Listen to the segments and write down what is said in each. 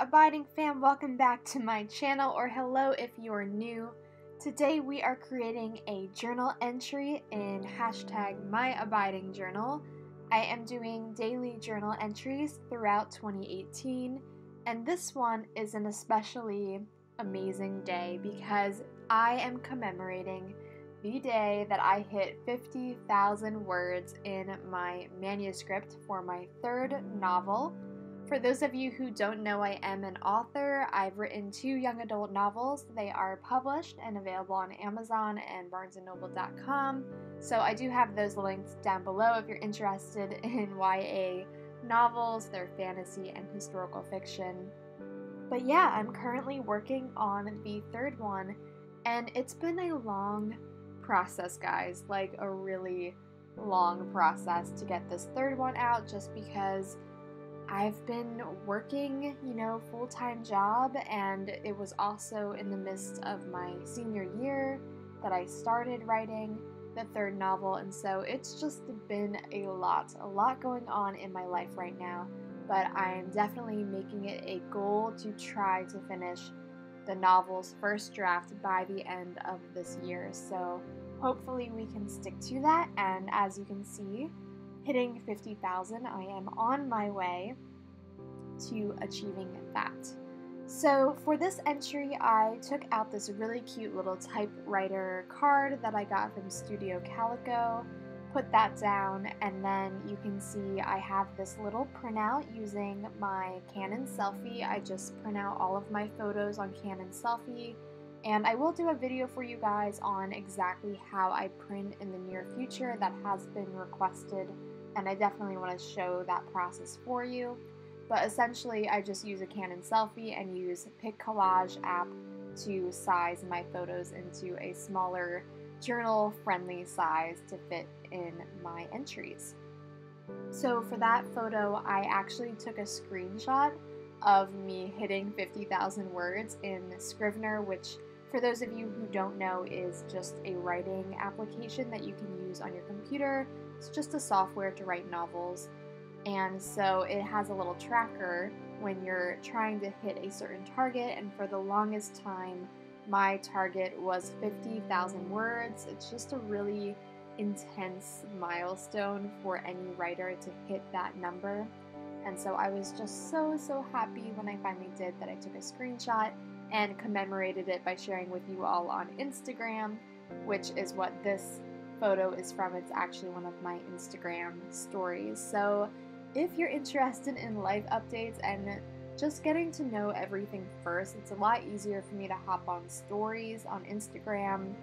Abiding fam, welcome back to my channel, or hello if you're new. Today we are creating a journal entry in #myabidingjournal. I am doing daily journal entries throughout 2018, and this one is an especially amazing day because I am commemorating the day that I hit 50,000 words in my manuscript for my third novel. For those of you who don't know, I am an author. I've written 2 young adult novels. They are published and available on Amazon and barnesandnoble.com. So I do have those links down below if you're interested in YA novels. They're fantasy and historical fiction. But yeah, I'm currently working on the third one, and it's been a long process, guys. Like a really long process to get this third one out, just because I've been working, full-time job, and it was also in the midst of my senior year that I started writing the third novel, and so it's just been a lot going on in my life right now, but I'm definitely making it a goal to try to finish the novel's first draft by the end of this year, so hopefully we can stick to that. And as you can see, hitting 50,000, I am on my way to achieving that. So for this entry, I took out this really cute little typewriter card that I got from Studio Calico, put that down, and then you can see I have this little printout using my Canon Selfie. I just print out all of my photos on Canon Selfie, and I will do a video for you guys on exactly how I print in the near future. That has been requested, and I definitely want to show that process for you. But essentially, I just use a Canon Selfie and use Pic Collage app to size my photos into a smaller journal-friendly size to fit in my entries. So for that photo, I actually took a screenshot of me hitting 50,000 words in Scrivener, which, for those of you who don't know, is just a writing application that you can use on your computer. It's just a software to write novels. And so it has a little tracker when you're trying to hit a certain target, and for the longest time my target was 50,000 words. It's just a really intense milestone for any writer to hit that number, and so I was just so happy when I finally did that. I took a screenshot and commemorated it by sharing with you all on Instagram, which is what this photo is from. It's actually one of my Instagram stories. So if you're interested in life updates and just getting to know everything first, it's a lot easier for me to hop on stories on Instagram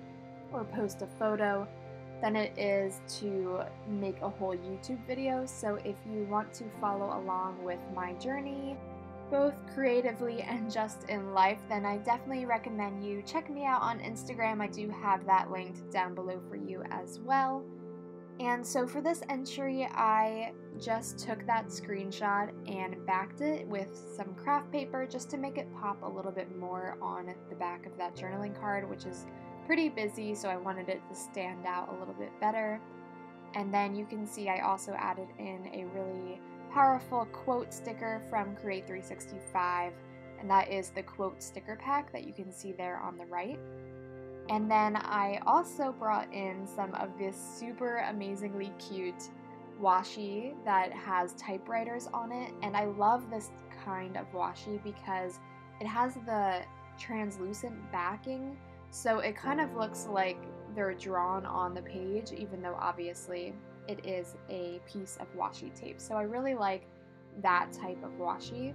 or post a photo than it is to make a whole YouTube video. So if you want to follow along with my journey, both creatively and just in life, then I definitely recommend you check me out on Instagram. I do have that linked down below for you as well. And so for this entry, I just took that screenshot and backed it with some craft paper just to make it pop a little bit more on the back of that journaling card, which is pretty busy, so I wanted it to stand out a little bit better. And then you can see I also added in a really powerful quote sticker from Create 365, and that is the quote sticker pack that you can see there on the right. And then I also brought in some of this super amazingly cute washi that has typewriters on it, and I love this kind of washi because it has the translucent backing, so it kind of looks like they're drawn on the page, even though obviously it is a piece of washi tape. So I really like that type of washi.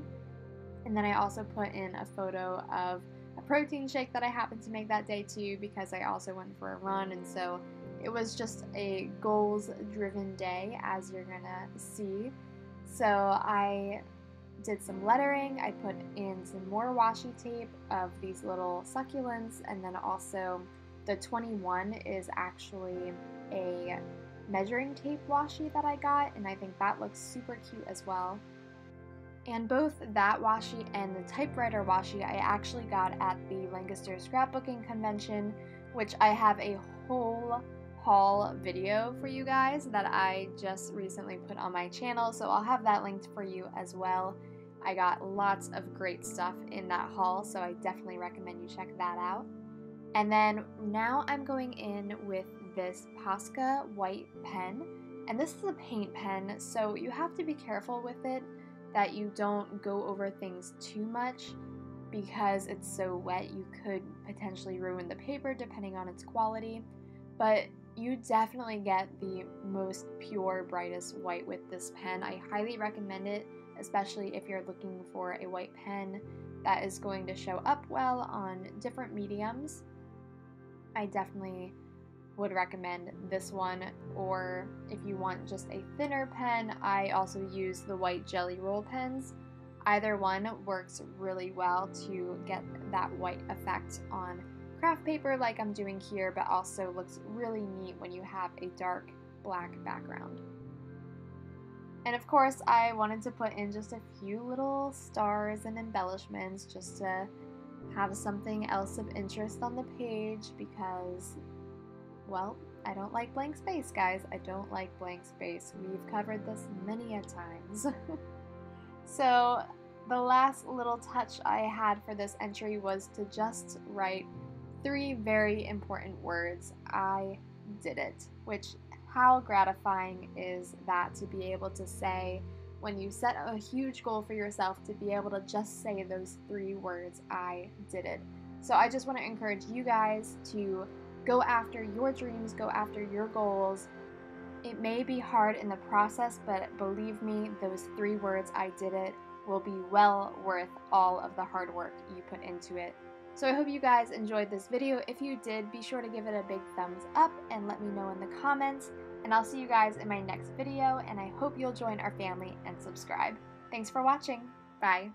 And then I also put in a photo of a protein shake that I happened to make that day too, because I also went for a run, and so it was just a goals-driven day, as you're gonna see. So I did some lettering, I put in some more washi tape of these little succulents, and then also the 21 is actually a measuring tape washi that I got, and I think that looks super cute as well. And both that washi and the typewriter washi I actually got at the Lancaster Scrapbooking Convention, which I have a whole haul video for you guys that I just recently put on my channel, so I'll have that linked for you as well. I got lots of great stuff in that haul, so I definitely recommend you check that out. And then now I'm going in with this Posca white pen, and this is a paint pen, so you have to be careful with it that you don't go over things too much because it's so wet. You could potentially ruin the paper depending on its quality, but you definitely get the most pure, brightest white with this pen. I highly recommend it, especially if you're looking for a white pen that is going to show up well on different mediums. I definitely would recommend this one, or if you want just a thinner pen, I also use the white jelly roll pens. Either one works really well to get that white effect on craft paper like I'm doing here, but also looks really neat when you have a dark black background. And of course, I wanted to put in just a few little stars and embellishments just to have something else of interest on the page because, well, I don't like blank space, guys. I don't like blank space. We've covered this many a times. So the last little touch I had for this entry was to just write 3 very important words. I did it, which, how gratifying is that to be able to say when you set a huge goal for yourself, to be able to just say those 3 words, I did it. So I just want to encourage you guys to go after your dreams, go after your goals. It may be hard in the process, but believe me, those 3 words, I did it, will be well worth all of the hard work you put into it. So I hope you guys enjoyed this video. If you did, be sure to give it a big thumbs up and let me know in the comments. And I'll see you guys in my next video, and I hope you'll join our family and subscribe. Thanks for watching. Bye.